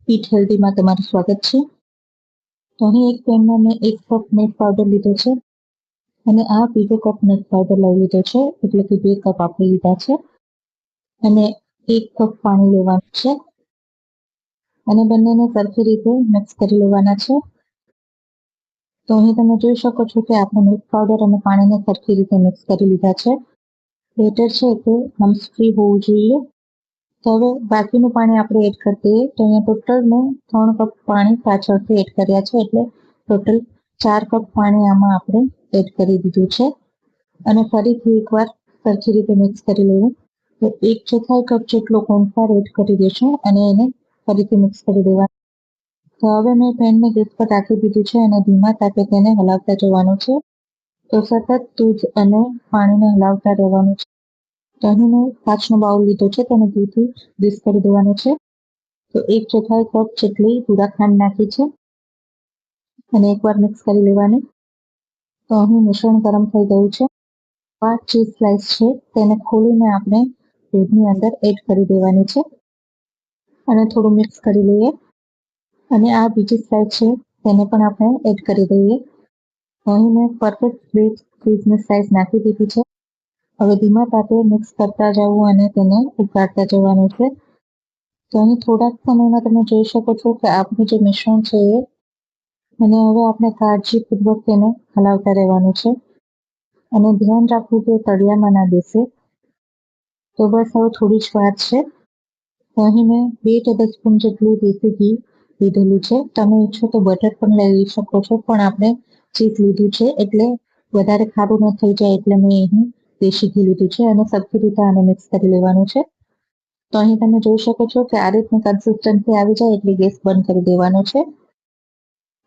ઈટ હેલ્ધીમાં તમારું સ્વાગત છે. તો અહીં એક પેનમાં મેં 1 કપ મિલ્ક પાવડર લીધો છે અને આ બીજો કપ મિલ્ક પાવડર લઈ લીધો છે, એટલે કે 2 કપ આપણે લીધા છે અને 1 કપ પાણી લેવાનું છે અને બંનેને સરખી રીતે મિક્સ કરી લેવાના છે. તો અહીં તમે જોઈ શકો છો કે આપણે મિલ્ક પાવડર અને પાણીને સરખી રીતે મિક્સ કરી લીધા છે. બેટર છે તે લમ્સ ફ્રી હોવું જોઈએ. તો હવે બાકીનું પાણી આપણે એડ કરી દઈએ. તો અહીંયા ટોટલ મેં 3 કપ પાણી પાછળથી એડ કર્યા છે, એટલે ટોટલ 4 કપ પાણી આમાં આપણે એડ કરી દીધું છે અને ફરીથી એકવાર સરખી રીતે મિક્સ કરી લેવું. તો 1/4 કપ જેટલો કોર્નફ્લોર એડ કરી દઈશું અને એને ફરીથી મિક્સ કરી દેવા. તો હવે મેં પેનને ગેસ પર રાખી દીધું છે અને ધીમા તાપે તેને હલાવતા જવાનું છે. તો સતત દૂધ અને પાણીને હલાવતા રહેવાનું છે. તો અહીં મેં કાચનો બાઉલ લીધો છે, તેને દૂધથી ગ્રીસ કરી દેવાનું છે. તો 1/4 કપ જેટલી બુરા ખાંડ નાખી છે અને એકવાર મિક્સ કરી લેવાની. તો અહીં મિશ્રણ ગરમ થઈ ગયું છે. આ ચીઝ સ્લાઇસ છે તેને ખોલીને આપણે દૂધની અંદર એડ કરી દેવાની છે અને થોડું મિક્સ કરી લઈએ. અને આ બીજી સ્લાઇસ છે તેને પણ આપણે એડ કરી દઈએ. અહીં મેં પરફેક્ટ 2 ચીઝની સ્લાઇસ નાખી દીધી છે. હવે ધીમા તાપે મિક્સ કરતા જવું અને તેને ઉકાળતા જવાનું છે. તો અહીં થોડાક સમયમાં તમે જોઈ શકો છો કે આપણું જે મિશ્રણ છે અને હવે આપણે કાળજીપૂર્વક તેને હલાવતા રહેવાનું છે અને ધ્યાન રાખવું કે તળિયામાં ના બેસે. તો બસ હવે થોડી જ વાર છે. તો અહીં મેં 2 ટેબલસ્પૂન જેટલું દેશી ઘી લીધેલું છે. તમે ઈચ્છો તો બટર પણ લઈ શકો છો, પણ આપણે ચીઝ લીધું છે એટલે વધારે ખારું ન થઈ જાય, એટલે મેં અહીં દેશી ઘી લીધું છે અને સરખી રીતે આને મિક્સ કરી લેવાનું છે. તો અહીં તમે જોઈ શકો છો કે આ રીતની કન્સિસ્ટન્સી આવી જાય એટલે ગેસ બંધ કરી દેવાનો છે.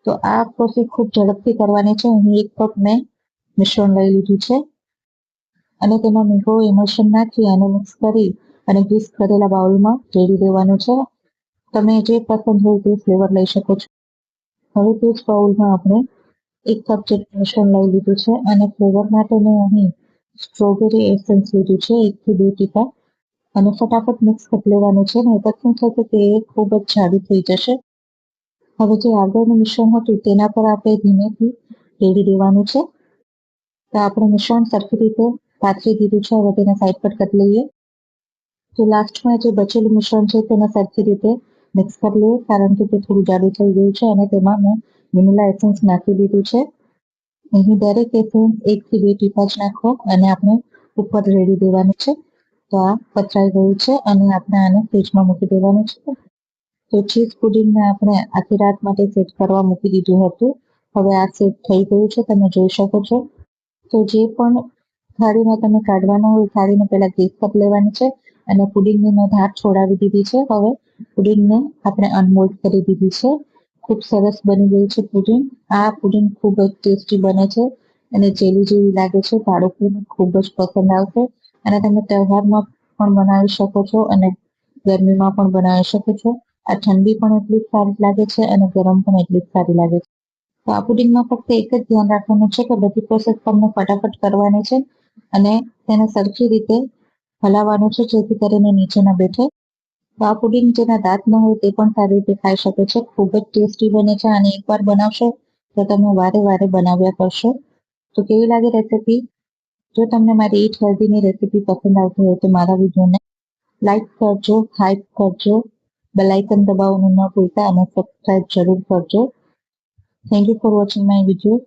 તો આ પ્રોસેસ ખૂબ ઝડપથી કરવાની છે. અહીં 1 કપ મેં મિશ્રણ લઈ લીધું છે અને તેમાં મીઠો ઇમલ્શન નાખી અને મિક્સ કરી અને ગ્રીસ કરેલા બાઉલમાં રેડી દેવાનું છે. તમે જે પસંદ હોય તે ફ્લેવર લઈ શકો છો. હવે તે જ બાઉલમાં આપણે 1 કપ જેટલું મિશ્રણ લઈ લીધું છે અને ફ્લેવર માટે મેં અહીં સ્ટ્રોબેરી એસેન્સ લીધું છે 1 થી 2 ટીપા અને ફટાફટ મિક્સ કરી લેવાનું છે. નહીંતર શું થશે તે ખૂબ જ જાડું થઈ જશે. હવે જે આગળનું મિશ્રણ હતું તેના પર આપણે ધીમેથી રેડી દેવાનું છે. તો આપણે મિશ્રણ સરખી રીતે પાથરી દીધું છે. હવે તેને સાઈડ પર કરી લઈએ. તો લાસ્ટમાં જે બચેલું મિશ્રણ છે તેને સરખી રીતે મિક્સ કરી લઈએ, કારણ કે તે થોડું જાડું થઈ ગયું છે અને તેમાં મેં વેનીલા એસેન્સ નાખી દીધું છે. અહીં દરેક એસેન્સ 1 થી 2 ટીપા જ નાખો અને આપણે ઉપર રેડી દેવાનું છે. તો આ પથરાઈ ગયું છે અને આપણે આને ફ્રીજમાં મૂકી દેવાનું છે. તો ચીઝ પુડિંગને આપણે આખી રાત માટે સેટ કરવા મૂકી દીધું હતું. હવે આ સેટ થઈ ગયું છે, તમે જોઈ શકો છો. તો જે પણ થાળીમાં તમે કાઢવાનો હોય થાળીને પહેલા ગેસ પર લેવાની છે અને પુડિંગની મેં ધાર છોડાવી દીધી છે. હવે પુડિંગને આપણે અનમોલ્ડ કરી દીધી છે. ખૂબ સરસ બની ગઈ છે પુડિંગ. આ પુડિંગ ખૂબ જ ટેસ્ટી બને છે અને જેલી જેવી લાગે છે. બાળકોને ખૂબ જ પસંદ આવશે અને તમે તહેવારમાં પણ બનાવી શકો છો અને ગરમીમાં પણ બનાવી શકો છો. આ ઠંડી પણ એટલી જ સારી લાગે છે અને ગરમ પણ એટલી જ સારી લાગે છે. તો આ પુડિંગમાં ફક્ત એક જ ધ્યાન રાખવાનું છે કે બધી પ્રોસેસ તમને ફટાફટ કરવાની છે અને તેને સરખી રીતે હલાવવાનું છે જેથી કરીને નીચે ન બેઠે. તો આ પુડિંગ જેના દાંત ન હોય તે પણ સારી રીતે ખાઈ શકે છે. ખૂબ જ ટેસ્ટી બને છે અને એકવાર બનાવશો તો તમે વારે વારે બનાવ્યા કરશો. તો કેવી લાગે રેસીપી? જો તમને મારી ઈટ હેલ્ધીની રેસીપી પસંદ આવતી હોય તો મારા વિડીયોને લાઈક કરજો, હાઈપ કરજો, બેલ આઇકન દબાવવાનું ન ભૂલતા અને સબસ્ક્રાઇબ જરૂર કરજો. Thank you for watching my video.